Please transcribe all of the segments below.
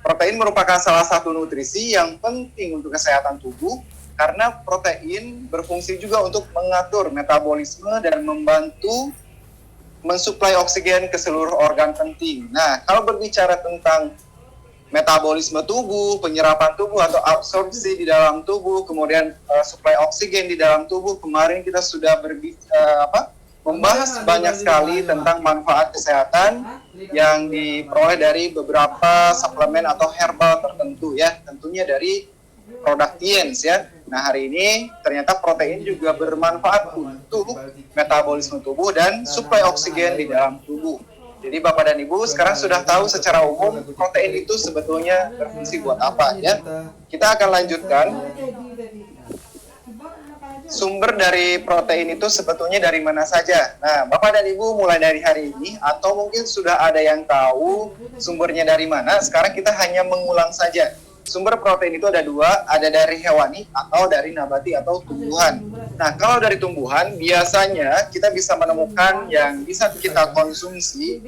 Protein merupakan salah satu nutrisi yang penting untuk kesehatan tubuh karena protein berfungsi juga untuk mengatur metabolisme dan membantu mensuplai oksigen ke seluruh organ penting. Nah, kalau berbicara tentang metabolisme tubuh, penyerapan tubuh atau absorpsi di dalam tubuh, kemudian suplai oksigen di dalam tubuh, kemarin kita sudah membahas banyak sekali tentang manfaat kesehatan yang diperoleh dari beberapa suplemen atau herbal tertentu ya, tentunya dari produk Tiens ya. Nah, hari ini ternyata protein juga bermanfaat untuk metabolisme tubuh dan suplai oksigen di dalam tubuh. Jadi Bapak dan Ibu sekarang sudah tahu secara umum protein itu sebetulnya berfungsi buat apa ya. Kita akan lanjutkan. Sumber dari protein itu sebetulnya dari mana saja. Nah, Bapak dan Ibu mulai dari hari ini atau mungkin sudah ada yang tahu sumbernya dari mana, sekarang kita hanya mengulang saja. Sumber protein itu ada dua, ada dari hewani atau dari nabati atau tumbuhan. Nah, kalau dari tumbuhan, biasanya kita bisa menemukan yang bisa kita konsumsi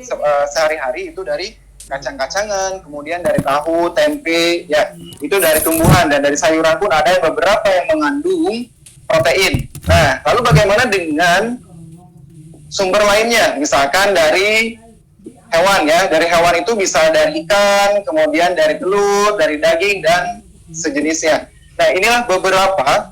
sehari-hari itu dari kacang-kacangan, kemudian dari tahu, tempe, ya itu dari tumbuhan, dan dari sayuran pun ada beberapa yang mengandung protein. Nah, lalu bagaimana dengan sumber lainnya? Misalkan dari hewan ya, dari hewan itu bisa dari ikan, kemudian dari telur, dari daging dan sejenisnya. Nah, inilah beberapa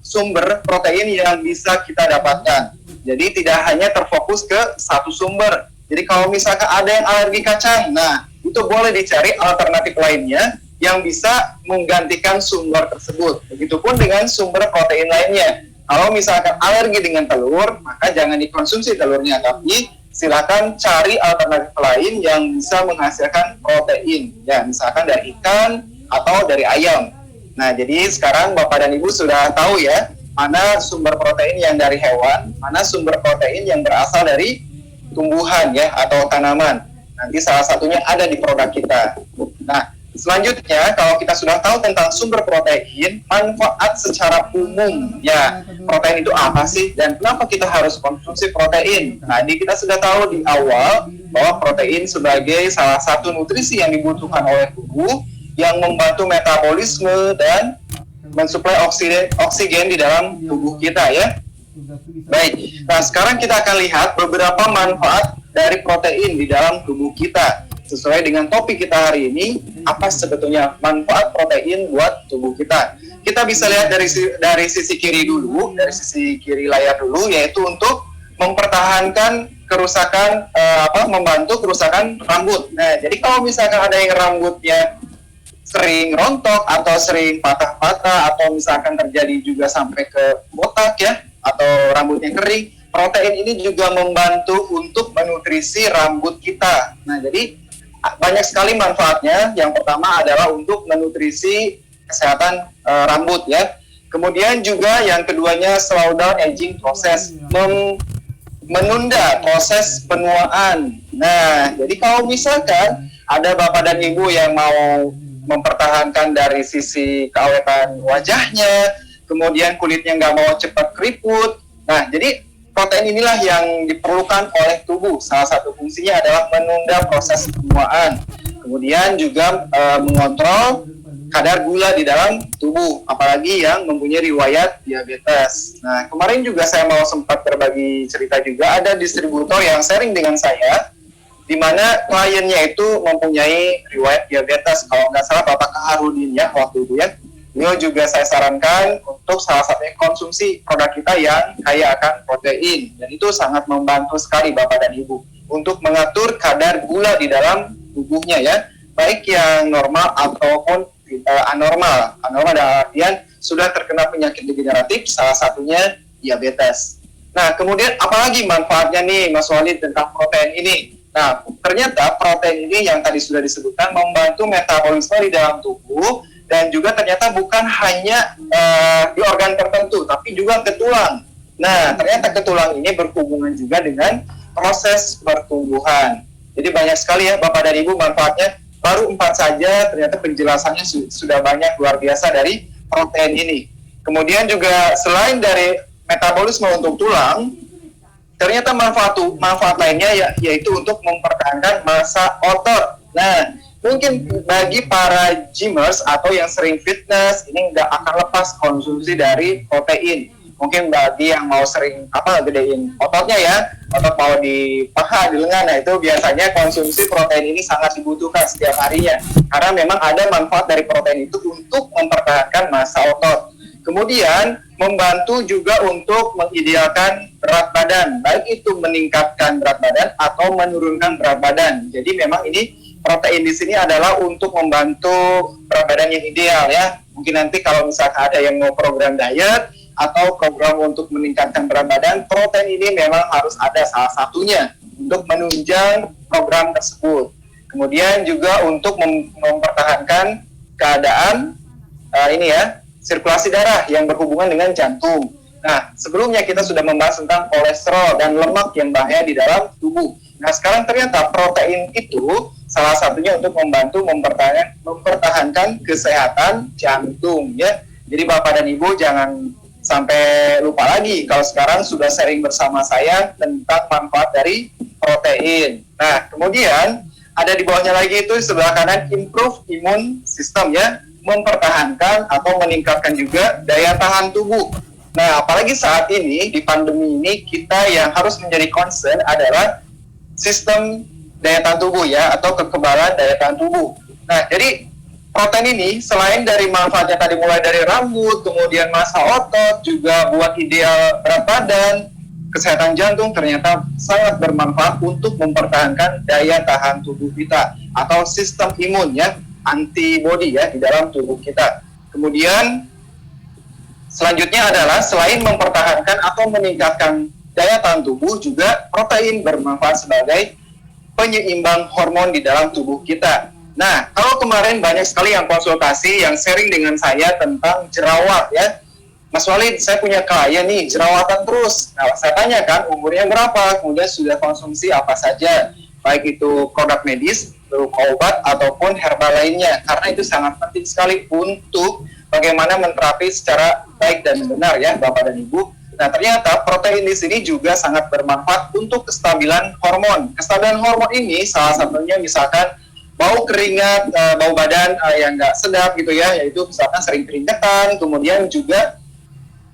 sumber protein yang bisa kita dapatkan. Jadi tidak hanya terfokus ke satu sumber. Jadi kalau misalkan ada yang alergi kacang, nah itu boleh dicari alternatif lainnya yang bisa menggantikan sumber tersebut. Begitupun dengan sumber protein lainnya. Kalau misalkan alergi dengan telur, maka jangan dikonsumsi telurnya, tapi silakan cari alternatif lain yang bisa menghasilkan protein. Ya, misalkan dari ikan atau dari ayam. Nah, jadi sekarang Bapak dan Ibu sudah tahu ya, mana sumber protein yang dari hewan, mana sumber protein yang berasal dari tumbuhan ya atau tanaman. Nanti salah satunya ada di produk kita. Nah, selanjutnya, kalau kita sudah tahu tentang sumber protein, manfaat secara umum, ya, protein itu apa sih dan kenapa kita harus konsumsi protein? Tadi kita sudah tahu di awal bahwa protein sebagai salah satu nutrisi yang dibutuhkan oleh tubuh yang membantu metabolisme dan mensuplai oksigen di dalam tubuh kita ya. Baik, nah sekarang kita akan lihat beberapa manfaat dari protein di dalam tubuh kita. Sesuai dengan topik kita hari ini, apa sebetulnya manfaat protein buat tubuh kita? Kita bisa lihat dari sisi kiri dulu, dari sisi kiri layar dulu, yaitu untuk mempertahankan kerusakan, membantu kerusakan rambut. Nah, jadi kalau misalkan ada yang rambutnya sering rontok atau sering patah-patah atau misalkan terjadi juga sampai ke botak ya, atau rambutnya kering, protein ini juga membantu untuk menutrisi rambut kita. Nah, jadi banyak sekali manfaatnya. Yang pertama adalah untuk menutrisi kesehatan rambut ya. Kemudian juga yang keduanya slow down aging process, menunda proses penuaan. Nah, jadi kalau misalkan ada Bapak dan Ibu yang mau mempertahankan dari sisi keawetan wajahnya, kemudian kulitnya nggak mau cepat keriput. Nah, jadi protein inilah yang diperlukan oleh tubuh. Salah satu fungsinya adalah menunda proses penuaan. Kemudian juga mengontrol kadar gula di dalam tubuh, apalagi yang mempunyai riwayat diabetes. Nah, kemarin juga saya mau sempat berbagi cerita juga, ada distributor yang sharing dengan saya, di mana kliennya itu mempunyai riwayat diabetes. Kalau nggak salah Bapak Kaharudin ya waktu itu ya. Beliau juga saya sarankan untuk salah satunya konsumsi produk kita yang kaya akan protein. Dan itu sangat membantu sekali Bapak dan Ibu untuk mengatur kadar gula di dalam tubuhnya ya. Baik yang normal ataupun anormal. Anormal dalam artian sudah terkena penyakit degeneratif, salah satunya diabetes. Nah, kemudian apalagi manfaatnya nih Mas Walid tentang protein ini? Nah, ternyata protein ini yang tadi sudah disebutkan membantu metabolisme di dalam tubuh dan juga ternyata bukan hanya di organ tertentu, tapi juga ke tulang. Nah, ternyata ke tulang ini berhubungan juga dengan proses pertumbuhan. Jadi banyak sekali ya Bapak dan Ibu manfaatnya. Baru 4 saja, ternyata penjelasannya sudah banyak luar biasa dari protein ini. Kemudian juga selain dari metabolisme untuk tulang, ternyata manfaat lainnya yaitu untuk mempertahankan massa otot. Nah, Mungkin bagi para gymmers atau yang sering fitness, ini nggak akan lepas konsumsi dari protein. Mungkin bagi yang mau sering gedein ototnya ya, otot mau di paha, di lengan, nah itu biasanya konsumsi protein ini sangat dibutuhkan setiap harinya. Karena memang ada manfaat dari protein itu untuk mempertahankan massa otot. Kemudian membantu juga untuk mengidealkan berat badan, baik itu meningkatkan berat badan atau menurunkan berat badan. Jadi memang ini protein di sini adalah untuk membantu berat badan yang ideal ya. Mungkin nanti kalau misalkan ada yang mau program diet atau program untuk meningkatkan berat badan, protein ini memang harus ada salah satunya untuk menunjang program tersebut. Kemudian juga untuk mempertahankan keadaan sirkulasi darah yang berhubungan dengan jantung. Nah, sebelumnya kita sudah membahas tentang kolesterol dan lemak yang bahaya di dalam tubuh. Nah, sekarang ternyata protein itu salah satunya untuk membantu mempertahankan kesehatan jantung ya. Jadi Bapak dan Ibu jangan sampai lupa lagi kalau sekarang sudah sharing bersama saya tentang manfaat dari protein. Nah, kemudian ada di bawahnya lagi itu sebelah kanan improve immune system ya, mempertahankan atau meningkatkan juga daya tahan tubuh. Nah, apalagi saat ini di pandemi ini kita yang harus menjadi concern adalah sistem daya tahan tubuh ya, atau kekebalan daya tahan tubuh. Nah, jadi protein ini selain dari manfaatnya tadi mulai dari rambut, kemudian massa otot, juga buat ideal berat badan, kesehatan jantung, ternyata sangat bermanfaat untuk mempertahankan daya tahan tubuh kita atau sistem imun ya, antibody ya di dalam tubuh kita. Kemudian selanjutnya adalah selain mempertahankan atau meningkatkan daya tahan tubuh, juga protein bermanfaat sebagai penyeimbang hormon di dalam tubuh kita. Nah, kalau kemarin banyak sekali yang konsultasi, yang sharing dengan saya tentang jerawat ya. Mas Walid, saya punya klien nih, jerawatan terus. Nah, saya tanyakan umurnya berapa, kemudian sudah konsumsi apa saja, baik itu produk medis, berupa obat, ataupun herbal lainnya. Karena itu sangat penting sekali untuk bagaimana menterapi secara baik dan benar ya, Bapak dan Ibu. Nah, ternyata protein di sini juga sangat bermanfaat untuk kestabilan hormon. Kestabilan hormon ini salah satunya misalkan bau keringat, bau badan yang nggak sedap gitu ya, yaitu misalkan sering keringetan, kemudian juga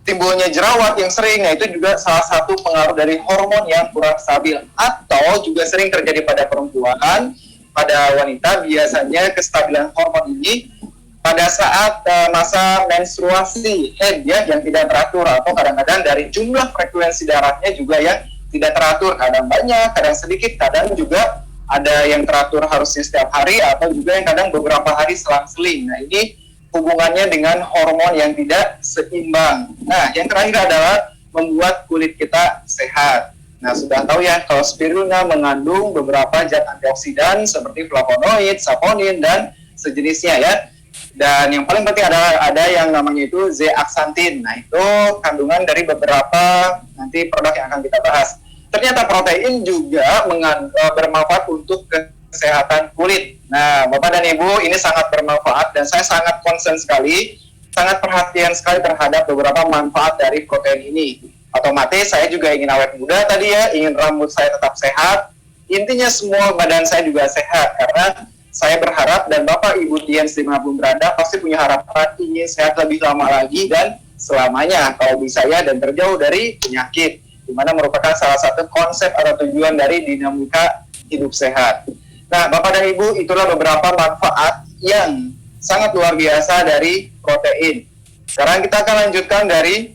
timbulnya jerawat yang sering, nah itu juga salah satu pengaruh dari hormon yang kurang stabil. Atau juga sering terjadi pada perempuan, pada wanita, biasanya kestabilan hormon ini pada saat masa menstruasi head ya, yang tidak teratur, atau kadang-kadang dari jumlah frekuensi darahnya juga yang tidak teratur, kadang banyak, kadang sedikit, kadang juga ada yang teratur harusnya setiap hari, atau juga yang kadang beberapa hari selang-seling. Nah, ini hubungannya dengan hormon yang tidak seimbang. Nah, yang terakhir adalah membuat kulit kita sehat. Nah, sudah tahu ya kalau spirulina mengandung beberapa zat antioksidan seperti flavonoid, saponin, dan sejenisnya ya. Dan yang paling penting adalah ada yang namanya itu zeaxanthin. Nah, itu kandungan dari beberapa nanti produk yang akan kita bahas. Ternyata protein juga bermanfaat untuk kesehatan kulit. Nah, Bapak dan Ibu, ini sangat bermanfaat dan saya sangat concern sekali, sangat perhatian sekali terhadap beberapa manfaat dari protein ini. Otomatis saya juga ingin awet muda tadi ya, ingin rambut saya tetap sehat. Intinya semua badan saya juga sehat, karena saya berharap dan Bapak Ibu Diens dimanapun berada pasti punya harapan ingin sehat lebih lama lagi dan selamanya kalau bisa ya, dan terjauh dari penyakit, di mana merupakan salah satu konsep atau tujuan dari dinamika hidup sehat. Nah, Bapak dan Ibu, itulah beberapa manfaat yang sangat luar biasa dari protein. Sekarang kita akan lanjutkan dari,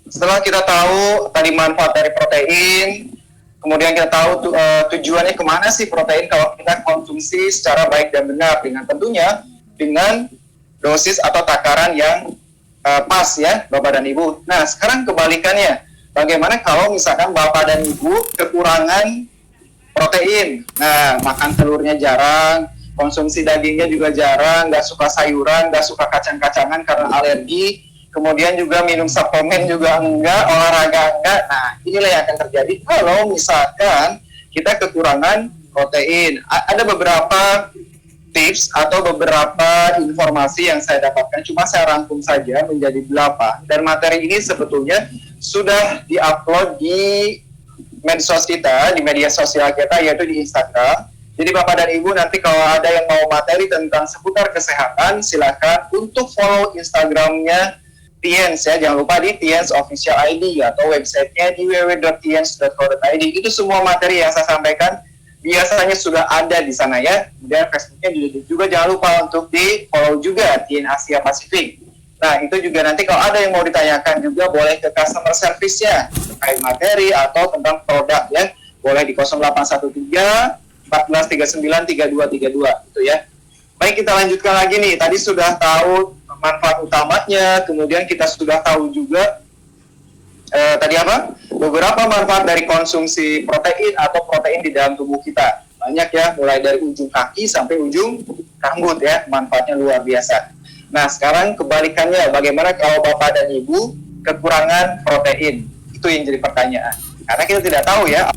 setelah kita tahu tadi manfaat dari protein, kemudian kita tahu tujuannya kemana sih protein kalau kita konsumsi secara baik dan benar, dengan tentunya dengan dosis atau takaran yang pas ya, Bapak dan Ibu. Nah, sekarang kebalikannya. Bagaimana kalau misalkan Bapak dan Ibu kekurangan protein? Nah, makan telurnya jarang, konsumsi dagingnya juga jarang, nggak suka sayuran, nggak suka kacang-kacangan karena alergi, kemudian juga minum suplemen juga enggak, olahraga enggak. Nah, inilah yang akan terjadi kalau misalkan kita kekurangan protein. Ada beberapa tips atau beberapa informasi yang saya dapatkan, cuma saya rangkum saja menjadi 8, dan materi ini sebetulnya sudah diupload di medsos kita, di media sosial kita, yaitu di Instagram. Jadi Bapak dan Ibu nanti kalau ada yang mau materi tentang seputar kesehatan, silakan untuk follow Instagramnya Tiens ya. Jangan lupa di Tiens Official ID atau websitenya di www.tiens.co.id. Itu semua materi yang saya sampaikan biasanya sudah ada di sana ya. Kemudian Facebooknya juga jangan lupa untuk di follow juga Tien Asia Pasifik. Nah itu juga nanti kalau ada yang mau ditanyakan juga boleh ke customer service-nya terkait materi atau tentang produk ya. Boleh di 0813 1439 3232 gitu ya. Baik, kita lanjutkan lagi nih. Tadi sudah tahu manfaat utamanya, kemudian kita sudah tahu juga tadi apa? Beberapa manfaat dari konsumsi protein atau protein di dalam tubuh kita. Banyak ya, mulai dari ujung kaki sampai ujung rambut ya, manfaatnya luar biasa. Nah, sekarang kebalikannya, bagaimana kalau Bapak dan Ibu kekurangan protein? Itu yang jadi pertanyaan. Karena kita tidak tahu ya,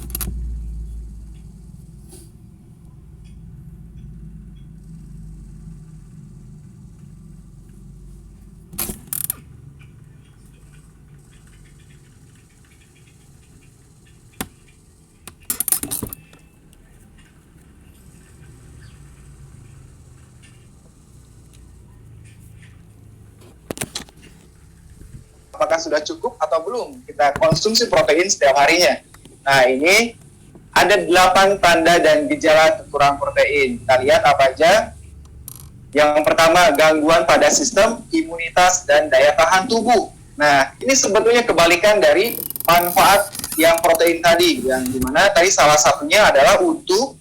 apakah sudah cukup atau belum kita konsumsi protein setiap harinya. Nah, ini ada 8 tanda dan gejala kekurangan protein. Kita lihat apa aja. Yang pertama, gangguan pada sistem imunitas dan daya tahan tubuh. Nah, ini sebetulnya kebalikan dari manfaat yang protein tadi, yang dimana tadi salah satunya adalah untuk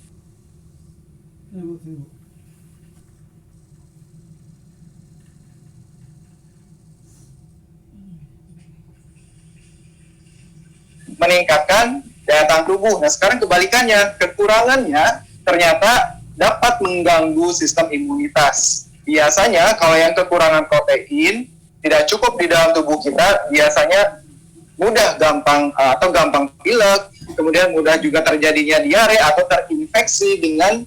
meningkatkan daya tahan tubuh. Nah, sekarang kebalikannya, kekurangannya ternyata dapat mengganggu sistem imunitas. Biasanya kalau yang kekurangan protein tidak cukup di dalam tubuh kita, biasanya mudah gampang pilek, kemudian mudah juga terjadinya diare atau terinfeksi dengan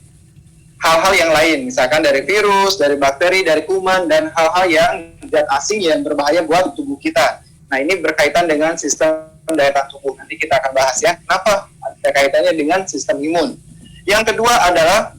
hal-hal yang lain, misalkan dari virus, dari bakteri, dari kuman, dan hal-hal yang zat asing yang berbahaya buat tubuh kita. Nah, ini berkaitan dengan sistem daya tahan tubuh. Nanti kita akan bahas ya, kenapa ada kaitannya dengan sistem imun. Yang kedua adalah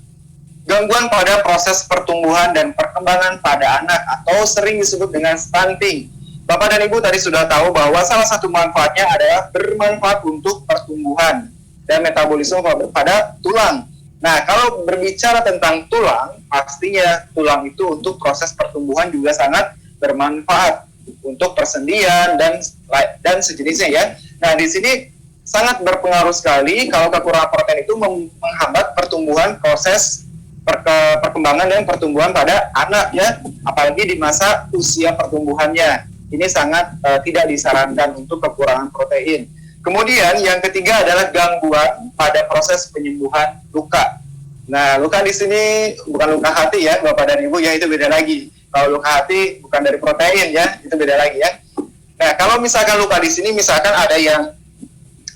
gangguan pada proses pertumbuhan dan perkembangan pada anak atau sering disebut dengan stunting. Bapak dan Ibu tadi sudah tahu bahwa salah satu manfaatnya adalah bermanfaat untuk pertumbuhan dan metabolisme pada tulang. Nah, kalau berbicara tentang tulang, pastinya tulang itu untuk proses pertumbuhan juga sangat bermanfaat untuk persendian dan sejenisnya ya. Nah, di sini sangat berpengaruh sekali kalau kekurangan protein itu menghambat pertumbuhan proses perkembangan dan pertumbuhan pada anak ya, apalagi di masa usia pertumbuhannya. Ini sangat tidak disarankan untuk kekurangan protein. Kemudian yang ketiga adalah gangguan pada proses penyembuhan luka. Nah, luka di sini bukan luka hati ya, Bapak dan Ibu ya, itu beda lagi. Kalau luka hati bukan dari protein ya, itu beda lagi ya. Nah, kalau misalkan luka di sini, misalkan ada yang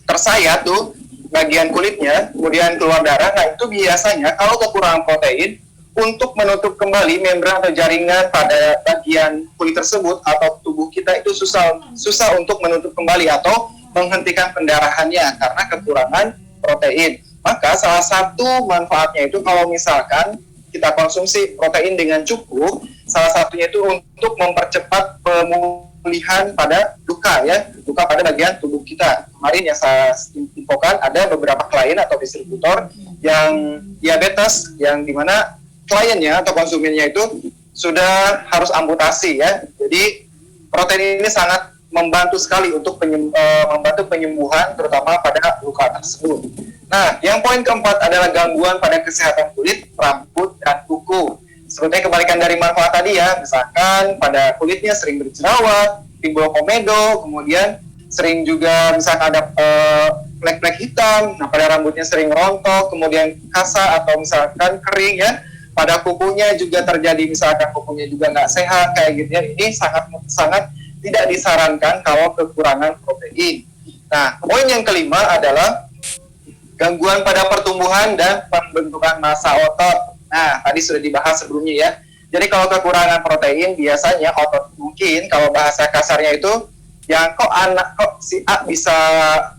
tersayat tuh bagian kulitnya, kemudian keluar darah, nah itu biasanya kalau kekurangan protein, untuk menutup kembali membran atau jaringan pada bagian kulit tersebut atau tubuh kita itu susah untuk menutup kembali atau menghentikan pendarahannya karena kekurangan protein. Maka salah satu manfaatnya itu kalau misalkan kita konsumsi protein dengan cukup, salah satunya itu untuk mempercepat pemulihan pada luka ya, luka pada bagian tubuh kita. Kemarin yang saya infokan ada beberapa klien atau distributor yang diabetes, yang dimana kliennya atau konsumennya itu sudah harus amputasi ya. Jadi protein ini sangat membantu sekali untuk membantu penyembuhan terutama pada luka tersebut. Nah, yang poin keempat adalah gangguan pada kesehatan kulit, rambut, dan kuku. Sepertinya kebalikan dari manfaat tadi ya, misalkan pada kulitnya sering berjerawat, timbul komedo, kemudian sering juga misalkan ada flek-flek hitam, nah pada rambutnya sering rontok, kemudian kasar atau misalkan kering ya. Pada kukunya juga terjadi misalkan kukunya juga nggak sehat kayak gitu ya. Ini sangat tidak disarankan kalau kekurangan protein. Nah, poin yang kelima adalah gangguan pada pertumbuhan dan pembentukan massa otot. Nah, tadi sudah dibahas sebelumnya ya. Jadi kalau kekurangan protein biasanya otot mungkin kalau bahasa kasarnya itu yang kok si A bisa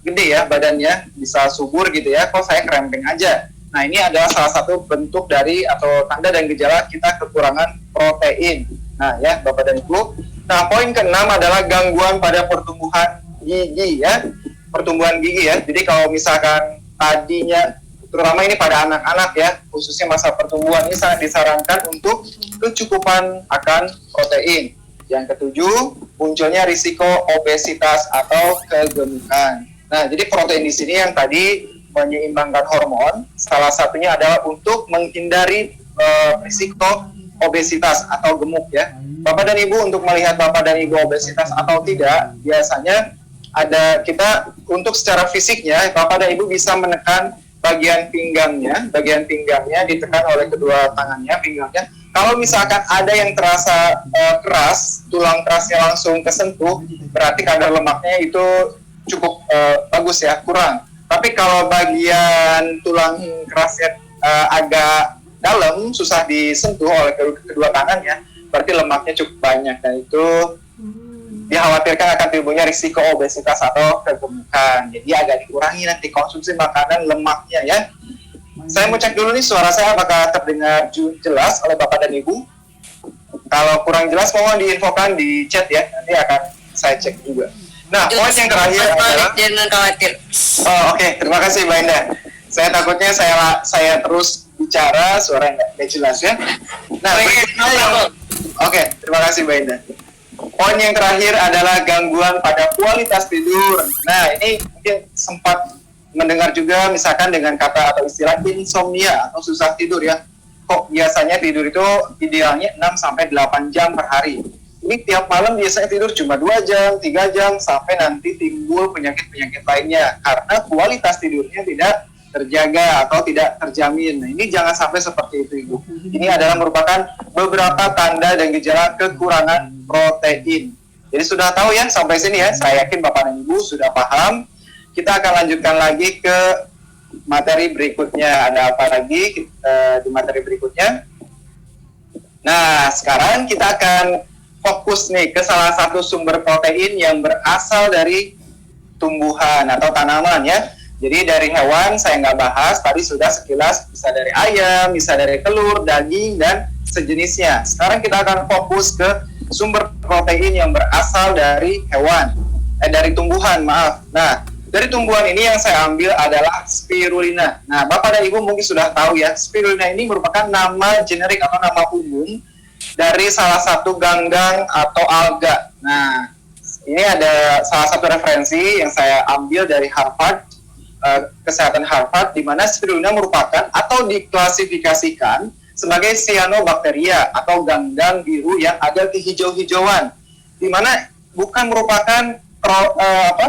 gede ya badannya, bisa subur gitu ya, kok saya krempeng aja. Nah, ini adalah salah satu bentuk dari atau tanda dan gejala kita kekurangan protein. Nah, ya, Bapak dan Ibu. Nah, poin keenam adalah gangguan pada pertumbuhan gigi ya. Pertumbuhan gigi ya. Jadi kalau misalkan tadinya, terutama ini pada anak-anak ya, khususnya masa pertumbuhan, ini sangat disarankan untuk kecukupan akan protein. Yang ketujuh, munculnya risiko obesitas atau kegemukan. Nah, jadi protein di sini yang tadi menyeimbangkan hormon, salah satunya adalah untuk menghindari risiko obesitas atau gemuk ya. Bapak dan Ibu, untuk melihat Bapak dan Ibu obesitas atau tidak, biasanya ada kita untuk secara fisiknya, Bapak dan Ibu bisa menekan bagian pinggangnya ditekan oleh kedua tangannya, pinggangnya. Kalau misalkan ada yang terasa keras, tulang kerasnya langsung kesentuh, berarti kadar lemaknya itu cukup bagus ya, kurang. Tapi kalau bagian tulang kerasnya agak dalam, susah disentuh oleh kedua tangannya, berarti lemaknya cukup banyak. Dan itu dikhawatirkan akan timbulnya risiko obesitas atau kegemukan. Jadi agak dikurangi nanti konsumsi makanan lemaknya ya. Saya mau cek dulu nih suara saya apakah terdengar jelas oleh Bapak dan Ibu. Kalau kurang jelas mohon diinfokan di chat ya, nanti akan saya cek juga. Nah, poin yang terakhir adalah jangan khawatir. Oke, terima kasih Mbak Indah. Saya takutnya saya terus bicara suara nggak jelas ya. Nah, oke, terima kasih Mbak Indah. Poin yang terakhir adalah gangguan pada kualitas tidur. Nah, ini mungkin sempat mendengar juga misalkan dengan kata atau istilah insomnia atau susah tidur ya. Kok biasanya tidur itu idealnya 6-8 jam per hari. Ini tiap malam biasanya tidur cuma 2 jam, 3 jam, sampai nanti timbul penyakit-penyakit lainnya. Karena kualitas tidurnya tidak terjaga atau tidak terjamin. Nah, ini jangan sampai seperti itu, Ibu. Ini adalah merupakan beberapa tanda dan gejala kekurangan protein. Jadi sudah tahu ya sampai sini ya. Saya yakin Bapak dan Ibu sudah paham. Kita akan lanjutkan lagi ke materi berikutnya. Ada apa lagi di materi berikutnya? Nah, sekarang kita akan fokus nih ke salah satu sumber protein yang berasal dari tumbuhan atau tanaman ya. Jadi dari hewan saya nggak bahas, tadi sudah sekilas bisa dari ayam, bisa dari telur, daging, dan sejenisnya. Sekarang kita akan fokus ke sumber protein yang berasal dari hewan, dari tumbuhan, maaf. Nah, dari tumbuhan ini yang saya ambil adalah spirulina. Nah, Bapak dan Ibu mungkin sudah tahu ya, spirulina ini merupakan nama generik atau nama umum dari salah satu ganggang atau alga. Nah, ini ada salah satu referensi yang saya ambil dari Harvard, Kesehatan Harvard, di mana spirulina merupakan atau diklasifikasikan sebagai cyanobacteria atau ganggang biru yang ada kehijau-hijauan, di mana bukan merupakan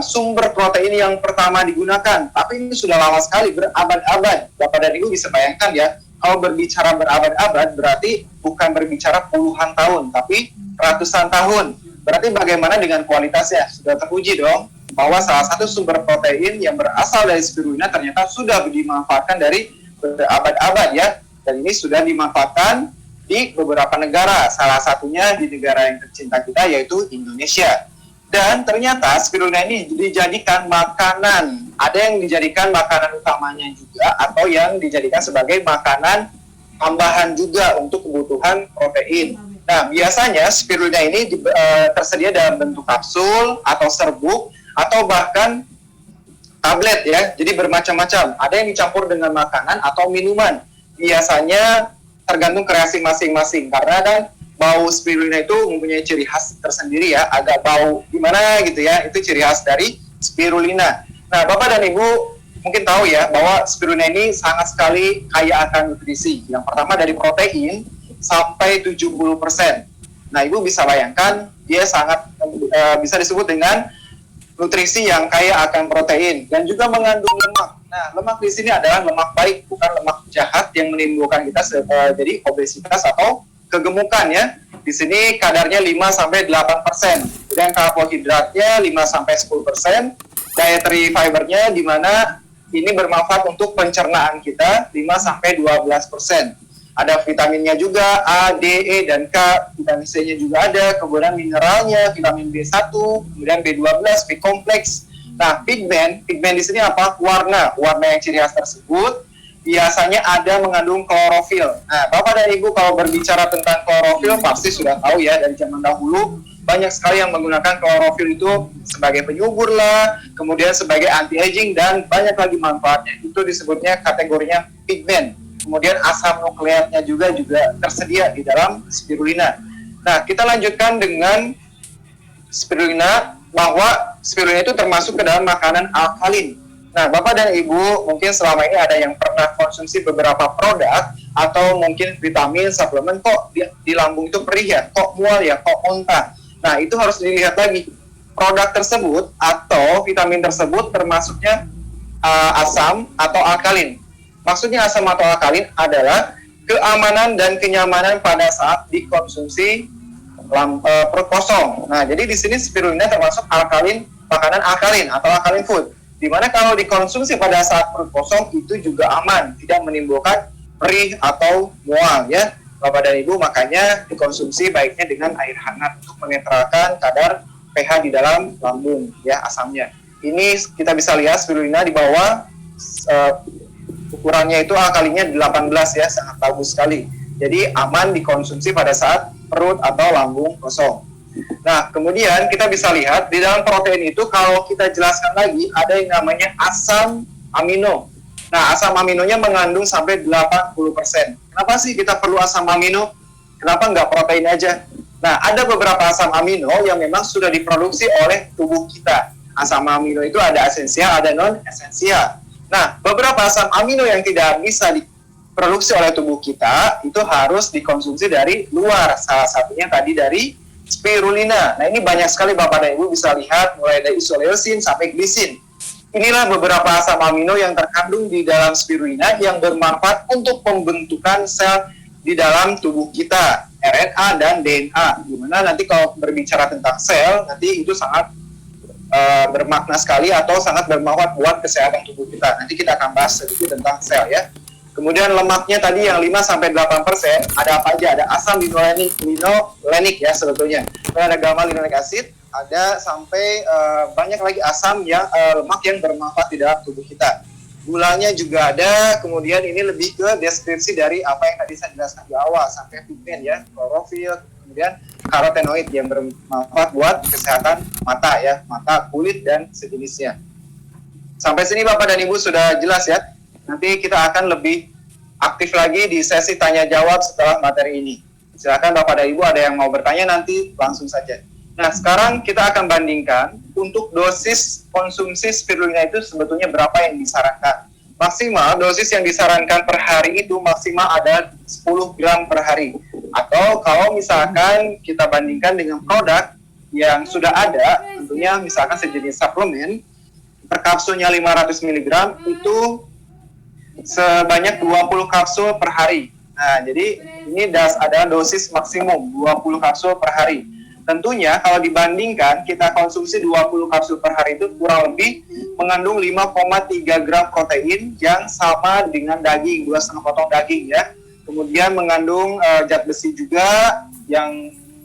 sumber protein yang pertama digunakan, tapi ini sudah lama sekali, berabad-abad. Bapak dan Ibu bisa bayangkan ya, kalau berbicara berabad-abad berarti bukan berbicara puluhan tahun, tapi ratusan tahun. Berarti bagaimana dengan kualitasnya? Sudah teruji dong bahwa salah satu sumber protein yang berasal dari spirulina ternyata sudah dimanfaatkan dari berabad-abad ya, dan ini sudah dimanfaatkan di beberapa negara, salah satunya di negara yang tercinta kita yaitu Indonesia. Dan ternyata spirulina ini dijadikan makanan, ada yang dijadikan makanan utamanya juga, atau yang dijadikan sebagai makanan tambahan juga untuk kebutuhan protein. Nah, biasanya spirulina ini tersedia dalam bentuk kapsul atau serbuk, atau bahkan tablet ya, jadi bermacam-macam. Ada yang dicampur dengan makanan atau minuman. Biasanya tergantung kreasi masing-masing, karena kan bau spirulina itu mempunyai ciri khas tersendiri ya, agak bau gimana gitu ya, itu ciri khas dari spirulina. Nah, Bapak dan Ibu mungkin tahu ya bahwa spirulina ini sangat sekali kaya akan nutrisi. Yang pertama dari protein sampai 70%. Nah, Ibu bisa bayangkan dia sangat bisa disebut dengan nutrisi yang kaya akan protein dan juga mengandung lemak. Nah, lemak di sini adalah lemak baik, bukan lemak jahat yang menimbulkan kita jadi obesitas atau kegemukan ya. Di sini kadarnya 5-8%. Dan karbohidratnya 5-10%. Dietary fibernya di mana ini bermanfaat untuk pencernaan kita 5-12%. Ada vitaminnya juga, A, D, E, dan K. Vitamin C-nya juga ada, kemudian mineralnya, vitamin B1, kemudian B12, B kompleks. Nah, pigmen di sini apa? Warna yang ciri khas tersebut biasanya ada mengandung klorofil. Nah, Bapak dan Ibu kalau berbicara tentang klorofil pasti sudah tahu ya, dari zaman dahulu banyak sekali yang menggunakan klorofil itu sebagai penyubur lah, kemudian sebagai anti-aging, dan banyak lagi manfaatnya. Itu disebutnya kategorinya pigmen. Kemudian asam nukleatnya juga tersedia di dalam spirulina. Nah, kita lanjutkan dengan spirulina, bahwa spirulina itu termasuk ke dalam makanan alkalin. Nah, Bapak dan Ibu mungkin selama ini ada yang pernah konsumsi beberapa produk atau mungkin vitamin, suplemen, kok di lambung itu perih ya, kok mual ya, kok muntah. Nah, itu harus dilihat lagi. Produk tersebut atau vitamin tersebut termasuknya asam atau alkalin. Maksudnya asam atau alkalin adalah keamanan dan kenyamanan pada saat dikonsumsi perut kosong. Nah, jadi di sini spirulina termasuk alkalin, makanan alkalin atau alkalin food. Dimana kalau dikonsumsi pada saat perut kosong itu juga aman, tidak menimbulkan perih atau mual ya, Bapak dan Ibu. Makanya dikonsumsi baiknya dengan air hangat untuk menetralkan kadar pH di dalam lambung ya, asamnya. Ini kita bisa lihat spirulina di bawah, ukurannya itu alkalinnya 18 ya, sangat bagus sekali. Jadi aman dikonsumsi pada saat perut atau lambung kosong. Nah, kemudian kita bisa lihat di dalam protein itu, kalau kita jelaskan lagi, ada yang namanya asam amino. Nah, asam aminonya mengandung sampai 80%. Kenapa sih kita perlu asam amino? Kenapa nggak protein aja? Nah, ada beberapa asam amino yang memang sudah diproduksi oleh tubuh kita. Asam amino itu ada esensial, ada non-esensial. Nah, beberapa asam amino yang tidak bisa diproduksi oleh tubuh kita, itu harus dikonsumsi dari luar. Salah satunya tadi dari spirulina. Nah, ini banyak sekali Bapak dan Ibu bisa lihat, mulai dari isoleucin sampai glisin. Inilah beberapa asam amino yang terkandung di dalam spirulina yang bermanfaat untuk pembentukan sel di dalam tubuh kita, RNA dan DNA. Gimana nanti kalau berbicara tentang sel, nanti itu sangat bermakna sekali atau sangat bermanfaat buat kesehatan tubuh kita. Nanti kita akan bahas sedikit tentang sel ya. Kemudian lemaknya tadi yang 5-8%, ada apa aja? Ada asam linolenik ya sebetulnya. Kemudian ada gamma linoleic acid, ada sampai banyak lagi asam yang lemak yang bermanfaat di dalam tubuh kita. Gulanya juga ada, kemudian ini lebih ke deskripsi dari apa yang tadi saya jelaskan di awal, sampai pigmen ya, klorofil, kemudian karotenoid yang bermanfaat buat kesehatan mata ya, mata, kulit, dan sejenisnya. Sampai sini Bapak dan Ibu sudah jelas ya. Nanti kita akan lebih aktif lagi di sesi tanya jawab setelah materi ini. Silakan Bapak dan Ibu, ada yang mau bertanya nanti langsung saja. Nah, sekarang kita akan bandingkan untuk dosis konsumsi spirulina itu sebetulnya berapa yang disarankan. Maksimal dosis yang disarankan per hari itu maksimal ada 10 gram per hari. Atau kalau misalkan kita bandingkan dengan produk yang sudah ada, tentunya misalkan sejenis suplemen, per kapsulnya 500 mg itu sebanyak 20 kapsul per hari. Nah, jadi ini adalah dosis maksimum 20 kapsul per hari. Tentunya kalau dibandingkan kita konsumsi 20 kapsul per hari itu kurang lebih mengandung 5,3 gram protein yang sama dengan daging, 2,5 potong daging ya. Kemudian mengandung zat besi juga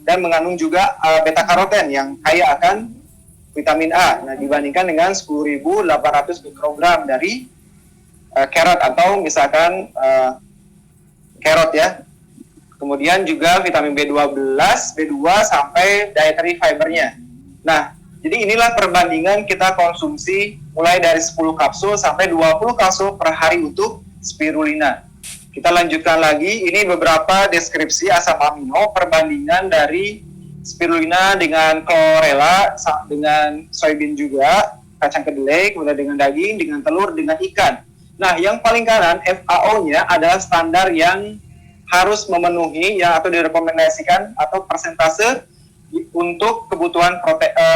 dan mengandung juga beta karoten yang kaya akan vitamin A. Nah, dibandingkan dengan 10.800 mikrogram dari carrot atau misalkan carrot ya. Kemudian juga vitamin B12, B2 sampai dietary fibernya. Nah, jadi inilah perbandingan kita konsumsi mulai dari 10 kapsul sampai 20 kapsul per hari untuk spirulina. Kita lanjutkan lagi, ini beberapa deskripsi asam amino, perbandingan dari spirulina dengan chlorella, dengan soybean juga, kacang kedelai, kemudian dengan daging, dengan telur, dengan ikan. Nah, yang paling kanan FAO-nya adalah standar yang harus memenuhi ya, atau direkomendasikan atau persentase untuk kebutuhan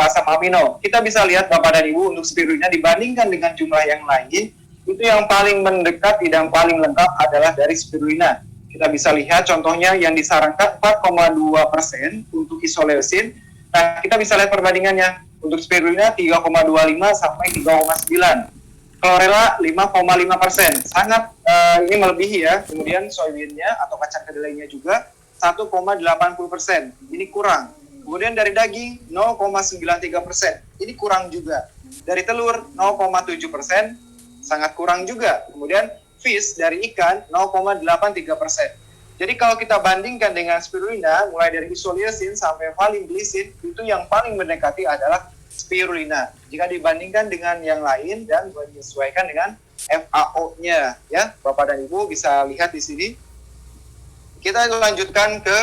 asam amino. Kita bisa lihat Bapak dan Ibu untuk spirulina dibandingkan dengan jumlah yang lain, itu yang paling mendekat dan paling lengkap adalah dari spirulina. Kita bisa lihat contohnya yang disarankan 4,2% untuk isoleucin. Nah, kita bisa lihat perbandingannya. Untuk spirulina 3,25 sampai 3,9. Chlorella 5,5%, sangat ini melebihi ya. Kemudian soybean-nya atau kacang kedelainya juga 1,80%, ini kurang. Kemudian dari daging 0,93%, ini kurang juga. Dari telur 0,7%, sangat kurang juga. Kemudian fish dari ikan 0,83%. Jadi kalau kita bandingkan dengan spirulina, mulai dari isoleucin sampai valine-glycine, itu yang paling mendekati adalah spirulina. Jika dibandingkan dengan yang lain dan menyesuaikan dengan FAO-nya, ya, Bapak dan Ibu bisa lihat di sini. Kita lanjutkan ke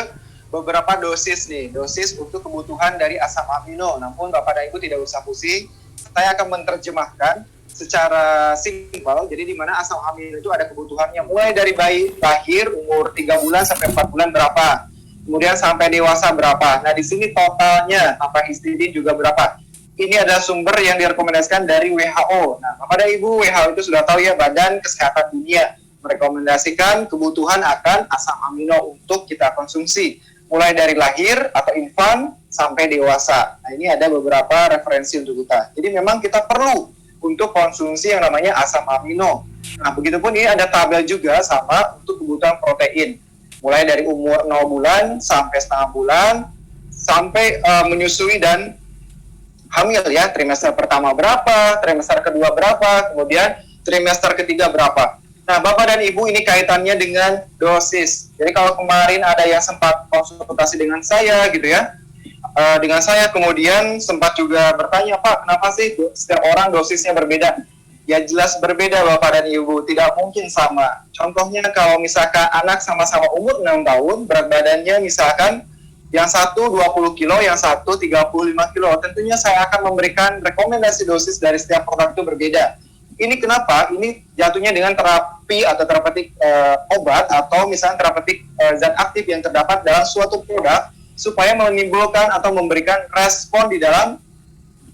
beberapa dosis nih, dosis untuk kebutuhan dari asam amino. Namun Bapak dan Ibu tidak usah pusing, saya akan menerjemahkan secara simpel. Jadi di mana asam amino itu ada kebutuhannya mulai dari bayi lahir umur 3 bulan sampai 4 bulan berapa, kemudian sampai dewasa berapa. Nah di sini totalnya apa histidin juga berapa. Ini adalah sumber yang direkomendasikan dari WHO. Nah Bapak dan Ibu, WHO itu sudah tahu ya, Badan Kesehatan Dunia merekomendasikan kebutuhan akan asam amino untuk kita konsumsi mulai dari lahir atau infant sampai dewasa. Nah ini ada beberapa referensi untuk kita. Jadi memang kita perlu untuk konsumsi yang namanya asam amino. Nah, begitupun ini ada tabel juga sama untuk kebutuhan protein. Mulai dari umur 0 bulan sampai setengah bulan, sampai menyusui dan hamil ya. Trimester pertama berapa, trimester kedua berapa, kemudian trimester ketiga berapa. Nah, Bapak dan Ibu, ini kaitannya dengan dosis. Jadi kalau kemarin ada yang sempat konsultasi dengan saya gitu ya, kemudian sempat juga bertanya, Pak, kenapa sih setiap orang dosisnya berbeda? Ya jelas berbeda Bapak dan Ibu, tidak mungkin sama. Contohnya kalau misalkan anak sama-sama umur 6 tahun, berat badannya misalkan yang satu 20 kilo, yang satu 35 kilo, tentunya saya akan memberikan rekomendasi dosis dari setiap produk itu berbeda. Ini kenapa? Ini jatuhnya dengan terapi atau terapeutik obat atau misalnya terapeutik zat aktif yang terdapat dalam suatu produk, supaya menimbulkan atau memberikan respon di dalam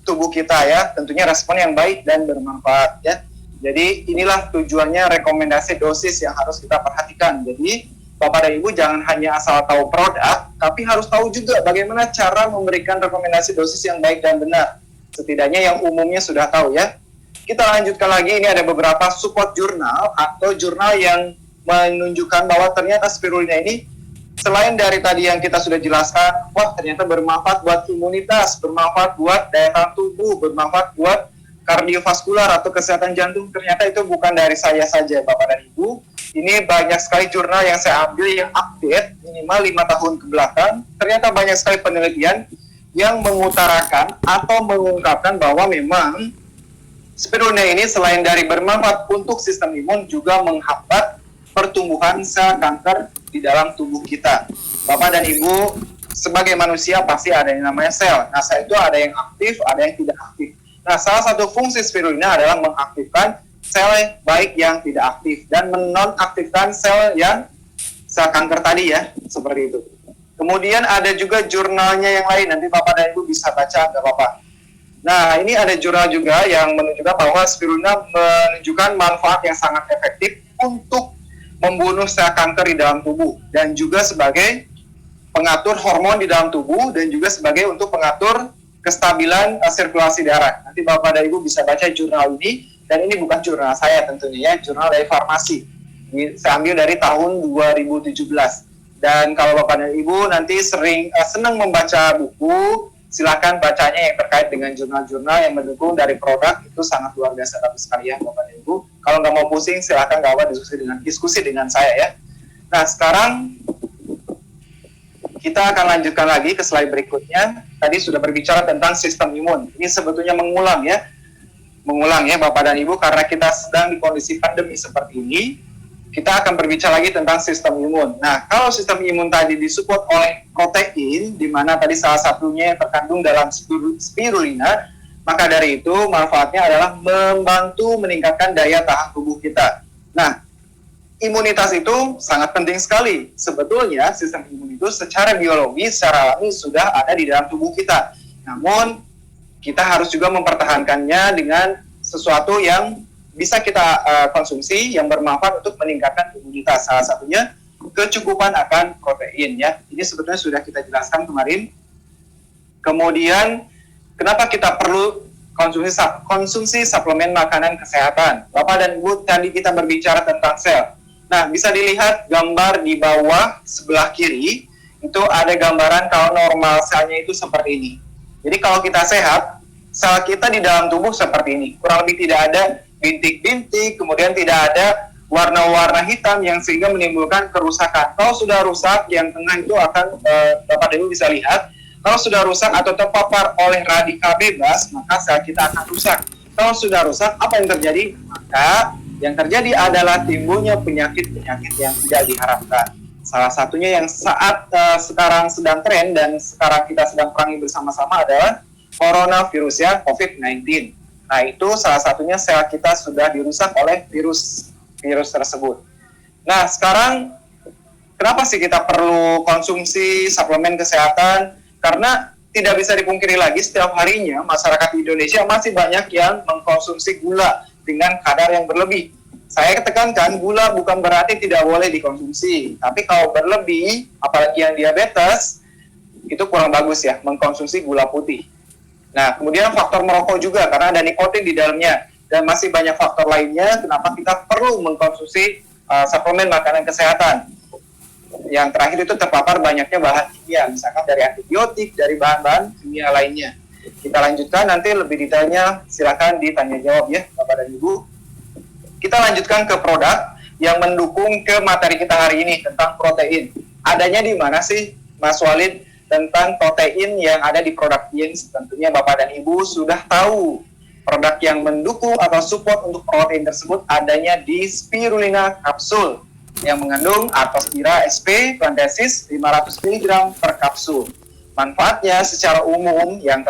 tubuh kita ya, tentunya respon yang baik dan bermanfaat ya. Jadi inilah tujuannya rekomendasi dosis yang harus kita perhatikan. Jadi Bapak dan Ibu jangan hanya asal tahu produk, tapi harus tahu juga bagaimana cara memberikan rekomendasi dosis yang baik dan benar. Setidaknya yang umumnya sudah tahu ya. Kita lanjutkan lagi, ini ada beberapa support jurnal atau jurnal yang menunjukkan bahwa ternyata spirulina ini selain dari tadi yang kita sudah jelaskan, wah ternyata bermanfaat buat imunitas, bermanfaat buat daya tahan tubuh, bermanfaat buat kardiovaskular atau kesehatan jantung. Ternyata itu bukan dari saya saja Bapak dan Ibu. Ini banyak sekali jurnal yang saya ambil yang update minimal 5 tahun ke belakang. Ternyata banyak sekali penelitian yang mengutarakan atau mengungkapkan bahwa memang spirulina ini selain dari bermanfaat untuk sistem imun juga menghambat pertumbuhan sel kanker di dalam tubuh kita. Bapak dan Ibu, sebagai manusia pasti ada yang namanya sel. Nah, sel itu ada yang aktif, ada yang tidak aktif. Nah, salah satu fungsi spirulina adalah mengaktifkan sel baik yang tidak aktif dan menonaktifkan sel kanker tadi ya, seperti itu. Kemudian ada juga jurnalnya yang lain, nanti Bapak dan Ibu bisa baca, nggak apa-apa. Nah, ini ada jurnal juga yang menunjukkan bahwa spirulina menunjukkan manfaat yang sangat efektif untuk membunuh sel kanker di dalam tubuh dan juga sebagai pengatur hormon di dalam tubuh dan juga sebagai untuk pengatur kestabilan sirkulasi darah. Nanti Bapak dan Ibu bisa baca jurnal ini, dan ini bukan jurnal saya tentunya ya, jurnal dari farmasi. Ini saya ambil dari tahun 2017. Dan kalau Bapak dan Ibu nanti senang membaca buku, silakan bacanya yang terkait dengan jurnal-jurnal yang mendukung dari produk, itu sangat luar biasa sekali ya Bapak dan Ibu. Kalau nggak mau pusing, silakan Bapak diskusi dengan saya ya. Nah sekarang kita akan lanjutkan lagi ke slide berikutnya. Tadi sudah berbicara tentang sistem imun. Ini sebetulnya mengulang ya Bapak dan Ibu, karena kita sedang di kondisi pandemi seperti ini. Kita akan berbicara lagi tentang sistem imun. Nah, kalau sistem imun tadi disupport oleh protein, di mana tadi salah satunya yang terkandung dalam spirulina, maka dari itu manfaatnya adalah membantu meningkatkan daya tahan tubuh kita. Nah, imunitas itu sangat penting sekali. Sebetulnya sistem imun itu secara biologi, secara alami sudah ada di dalam tubuh kita. Namun, kita harus juga mempertahankannya dengan sesuatu yang bisa kita konsumsi yang bermanfaat untuk meningkatkan imunitas. Salah satunya kecukupan akan protein ya. Ini sebetulnya sudah kita jelaskan kemarin. Kemudian kenapa kita perlu konsumsi suplemen makanan kesehatan? Bapak dan Ibu, tadi kita berbicara tentang sel. Nah, bisa dilihat gambar di bawah sebelah kiri, itu ada gambaran kalau normal selnya itu seperti ini. Jadi kalau kita sehat, sel kita di dalam tubuh seperti ini. Kurang lebih tidak ada bintik-bintik, kemudian tidak ada warna-warna hitam yang sehingga menimbulkan kerusakan. Kalau sudah rusak, yang tengah itu akan Bapak dan Ibu bisa lihat, kalau sudah rusak atau terpapar oleh radikal bebas, maka sel kita akan rusak. Kalau sudah rusak, apa yang terjadi? Maka yang terjadi adalah timbulnya penyakit-penyakit yang tidak diharapkan. Salah satunya yang saat sekarang sedang tren dan sekarang kita sedang perangi bersama-sama adalah coronavirus ya, COVID-19. Nah, itu salah satunya sel kita sudah dirusak oleh virus tersebut. Nah, sekarang kenapa sih kita perlu konsumsi suplemen kesehatan? Karena tidak bisa dipungkiri lagi setiap harinya masyarakat Indonesia masih banyak yang mengkonsumsi gula dengan kadar yang berlebih. Saya tekankan, gula bukan berarti tidak boleh dikonsumsi, tapi kalau berlebih, apalagi yang diabetes, itu kurang bagus ya, mengkonsumsi gula putih. Nah, kemudian faktor merokok juga, karena ada nikotin di dalamnya, dan masih banyak faktor lainnya, kenapa kita perlu mengkonsumsi suplemen makanan kesehatan. Yang terakhir itu terpapar banyaknya bahan kimia, misalkan dari antibiotik, dari bahan-bahan kimia lainnya. Kita lanjutkan, nanti lebih detailnya silakan ditanya jawab ya, Bapak dan Ibu. Kita lanjutkan ke produk yang mendukung ke materi kita hari ini tentang protein. Adanya di mana sih, Mas Walid, tentang protein yang ada di produk Yins? Tentunya Bapak dan Ibu sudah tahu produk yang mendukung atau support untuk protein tersebut adanya di spirulina kapsul yang mengandung Artospira sp. Plantasis 500 mg per kapsul. Manfaatnya secara umum yang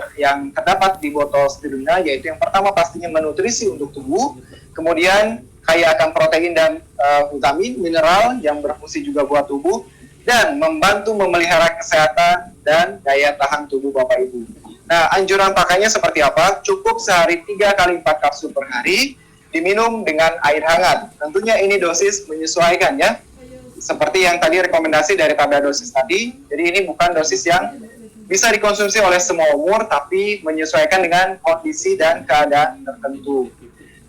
terdapat di botol spirulina yaitu yang pertama pastinya menutrisi untuk tubuh, kemudian kaya akan protein dan vitamin, mineral yang berfungsi juga buat tubuh, dan membantu memelihara kesehatan dan daya tahan tubuh Bapak Ibu. Nah, anjuran pakainya seperti apa? Cukup sehari 3 kali 4 kapsul per hari, diminum dengan air hangat. Tentunya ini dosis menyesuaikan ya. Seperti yang tadi rekomendasi dari tabel dosis tadi. Jadi ini bukan dosis yang bisa dikonsumsi oleh semua umur, tapi menyesuaikan dengan kondisi dan keadaan tertentu.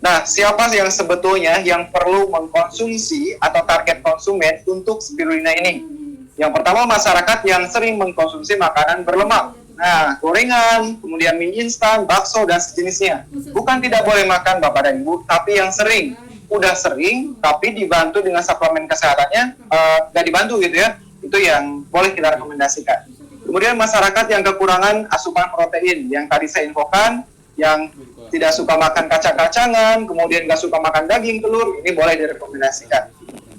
Nah, siapa yang sebetulnya yang perlu mengkonsumsi atau target konsumen untuk spirulina ini? Yang pertama, masyarakat yang sering mengkonsumsi makanan berlemak. Nah, gorengan, kemudian mie instan, bakso, dan sejenisnya. Bukan tidak boleh makan Bapak dan Ibu, tapi yang sering. Udah sering, tapi dibantu dengan suplemen kesehatannya, nggak dibantu gitu ya. Itu yang boleh kita rekomendasikan. Kemudian masyarakat yang kekurangan asupan protein, yang tadi saya infokan, yang tidak suka makan kacang-kacangan, kemudian nggak suka makan daging, telur, ini boleh direkomendasikan.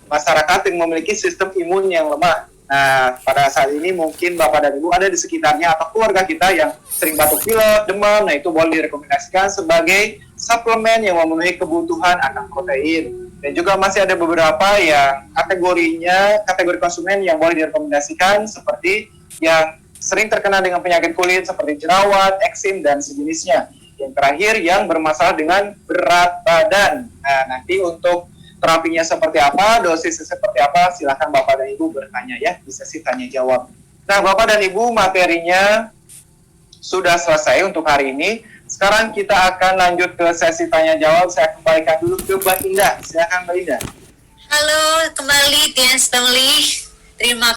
Masyarakat yang memiliki sistem imun yang lemah. Nah, pada saat ini mungkin Bapak dan Ibu ada di sekitarnya atau keluarga kita yang sering batuk pilek, demam, nah itu boleh direkomendasikan sebagai suplemen yang memenuhi kebutuhan akan protein. Dan juga masih ada beberapa yang kategori konsumen yang boleh direkomendasikan seperti yang sering terkena dengan penyakit kulit seperti jerawat, eksim, dan sejenisnya. Yang terakhir yang bermasalah dengan berat badan. Nah, nanti untuk terapinya seperti apa, dosisnya seperti apa, silakan Bapak dan Ibu bertanya ya di sesi tanya jawab. Nah, Bapak dan Ibu, materinya sudah selesai untuk hari ini. Sekarang kita akan lanjut ke sesi tanya jawab. Saya kembalikan dulu ke Mbak Indah. Silakan Mbak Indah. Halo, kembali Tian Stanley. Terima